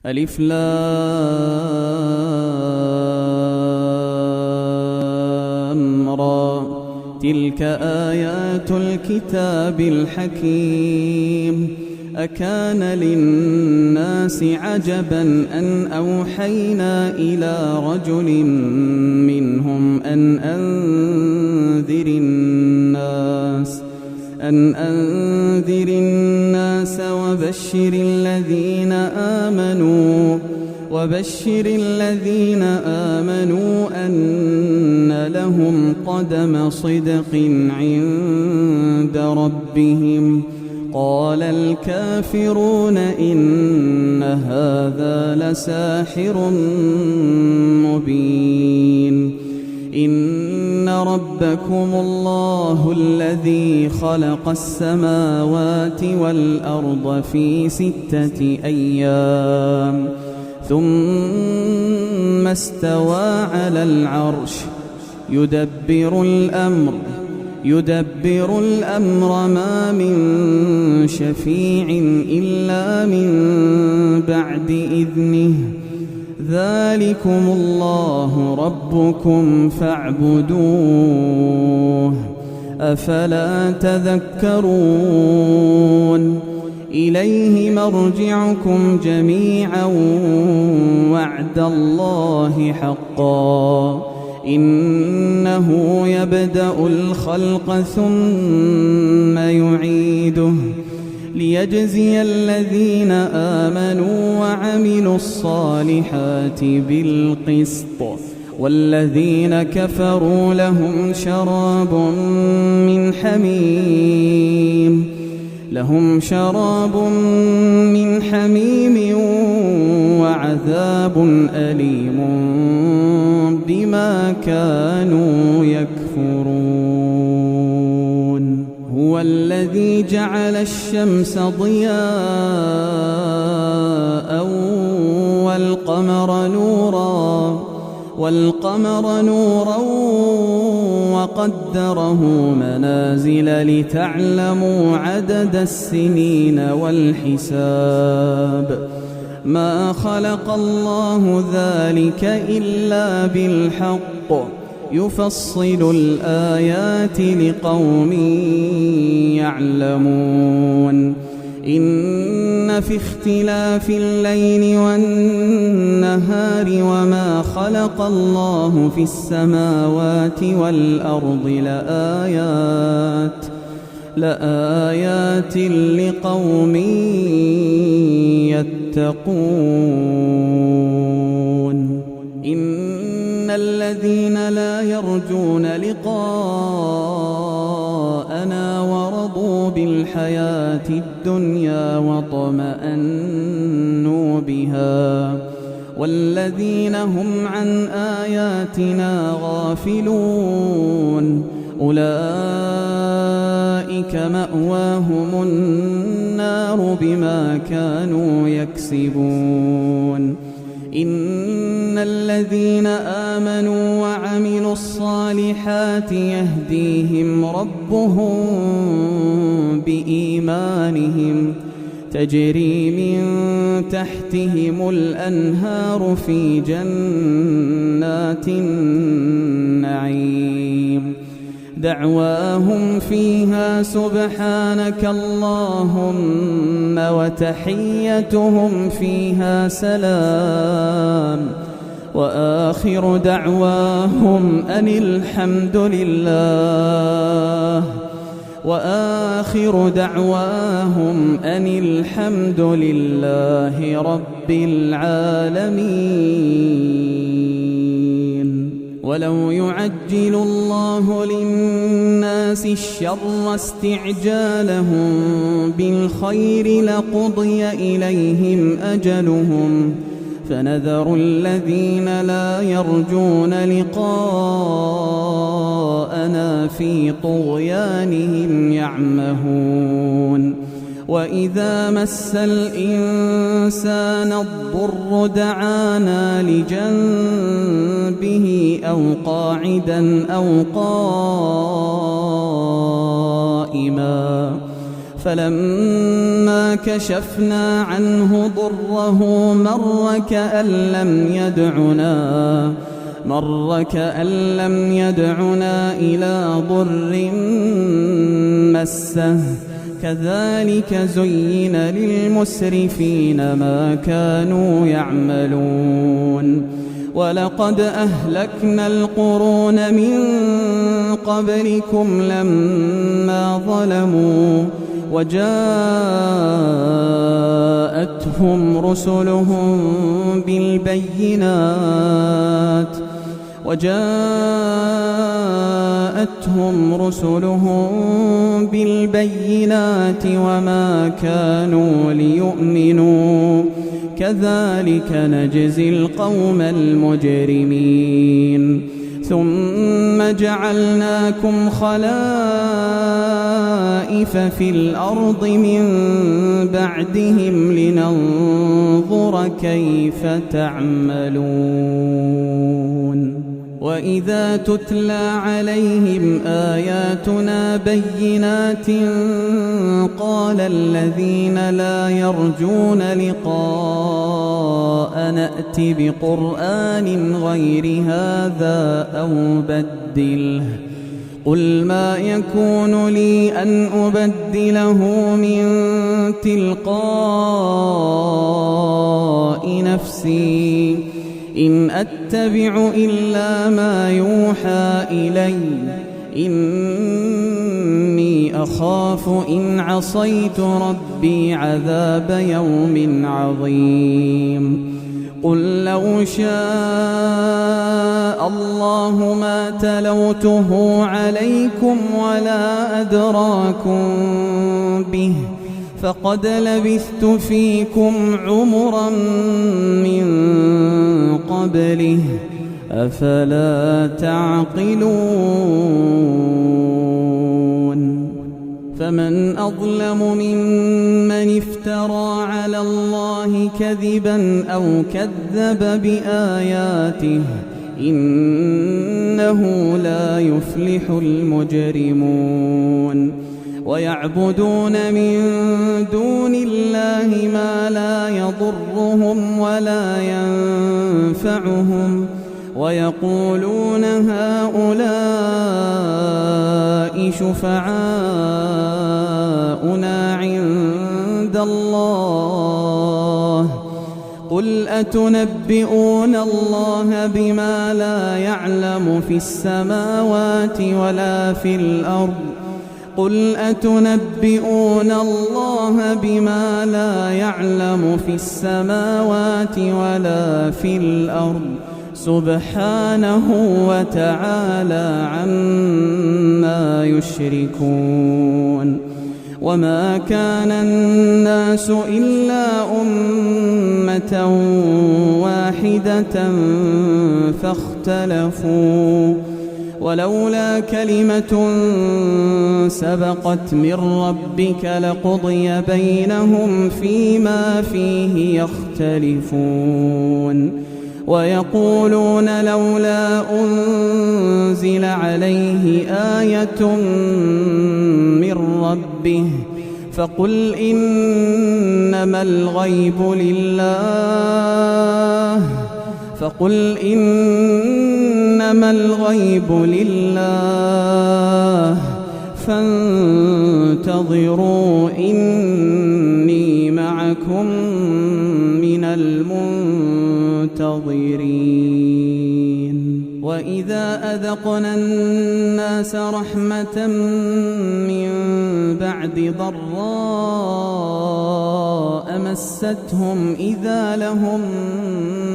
ألف لام را تلك آيات الكتاب الحكيم أكان للناس عجبا أن أوحينا إلى رجل منهم أن أنذر الناس وبشر الذين آمنوا أن لهم قدم صدق عند ربهم. قال الكافرون إن هذا لساحر مبين. إن ربكم الله الذي خلق السماوات والأرض في 6 أيام ثم استوى على العرش يدبر الأمر ما من شفيع إلا من بعد إذنه. ذلكم الله ربكم فاعبدوه أفلا تذكرون. إليه مرجعكم جميعا وعد الله حقا إنه يبدأ الخلق ثم يعيده ليجزي الذين آمنوا وعملوا الصالحات بالقسط والذين كفروا لهم شراب من حميم وعذاب أليم بما كانوا يكفرون. هو الذي جعل الشمس ضياء والقمر نورا وقدره منازل لتعلموا عدد السنين والحساب. ما خلق الله ذلك إلا بالحق يفصل الآيات لقوم يعلمون. إن في اختلاف الليل والنهار وما خلق الله في السماوات والأرض لآيات لقوم يتقون. إن الذين لا يرجون لقاءنا ورضوا بالحياة الدنيا واطمأنوا بها والذين هم عن آياتنا غافلون أولئك مأواهم النار بما كانوا يكسبون. إن الذين آمنوا وعملوا الصالحات يهديهم ربهم بإيمانهم تجري من تحتهم الأنهار في جنات النعيم دعواهم فيها سبحانك اللهم وتحيتهم فيها سلام وآخر دعواهم أن الحمد لله رب العالمين. ولو يعجل الله للناس الشر استعجالهم بالخير لقضي إليهم أجلهم فنذر الذين لا يرجون لقاءنا في طغيانهم يعمهون. وإذا مس الإنسان الضر دعانا لجنبه أو قاعدا أو قائما فلما كشفنا عنه ضره مر كأن لم يدعنا إلى ضر مسه كذلك زين للمسرفين ما كانوا يعملون ولقد أهلكنا القرون من قبلكم لما ظلموا وجاءتهم رسلهم بالبينات وما كانوا ليؤمنوا كذلك نجزي القوم المجرمين ثم جعلناكم خلائف في الأرض من بعدهم لننظر كيف تعملون وإذا تتلى عليهم آياتنا بينات قال الذين لا يرجون لقاءنا ائت بقرآن غير هذا أو بدله قل ما يكون لي أن أبدله من تلقاء نفسي إن أتبع إلا ما يوحى إلي إني أخاف إن عصيت ربي عذاب يوم عظيم قل لو شاء الله ما تلوته عليكم ولا أدراكم به فقد لبثت فيكم عمرا من قبله أفلا تعقلون فمن أظلم ممن افترى على الله كذبا أو كذب بآياته إنه لا يفلح المجرمون ويعبدون من دون الله ما لا يضرهم ولا ينفعهم ويقولون هؤلاء شفعاؤنا عند الله قل أتنبئون الله بما لا يعلم في السماوات ولا في الأرض قل أتنبئون الله بما لا يعلم في السماوات ولا في الأرض سبحانه وتعالى عما يشركون وما كان الناس إلا أمة واحدة فاختلفوا ولولا كلمة سبقت من ربك لقضي بينهم فيما فيه يختلفون ويقولون لولا أنزل عليه آية من ربه فقل إنما الغيب لله فانتظروا إني معكم من المنتظرين وإذا أذقنا الناس رحمة من بعد ضراء مستهم إذا لهم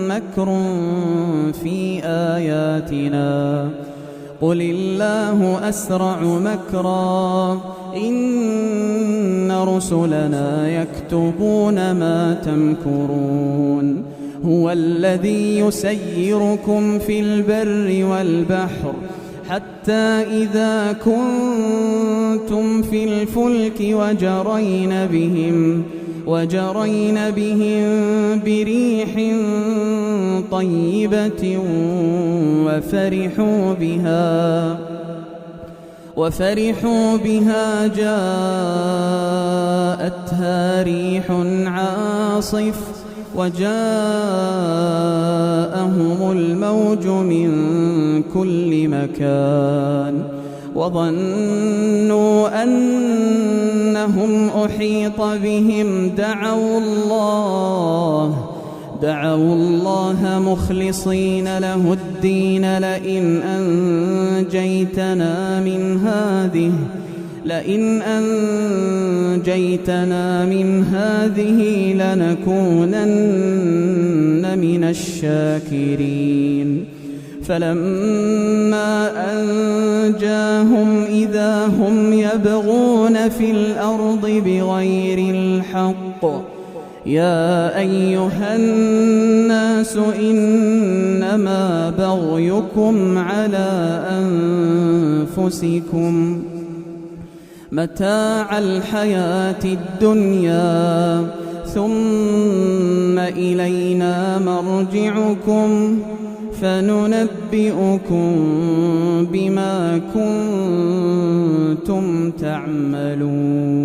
مكر في آياتنا قل الله أسرع مكرا إن رسلنا يكتبون ما تمكرون هو الذي يسيركم في البر والبحر حتى إذا كنتم في الفلك وجرين بهم بريح وفرحوا بها جاءتها ريح عاصف وجاءهم الموج من كل مكان وظنوا أنهم أحيط بهم دعوا الله مخلصين له الدين لئن أنجيتنا من هذه لنكونن من الشاكرين فلما أنجاهم إذا هم يبغون في الأرض بغير الحق يا أيها الناس إنما بغيكم على أنفسكم متاع الحياة الدنيا ثم إلينا مرجعكم فننبئكم بما كنتم تعملون.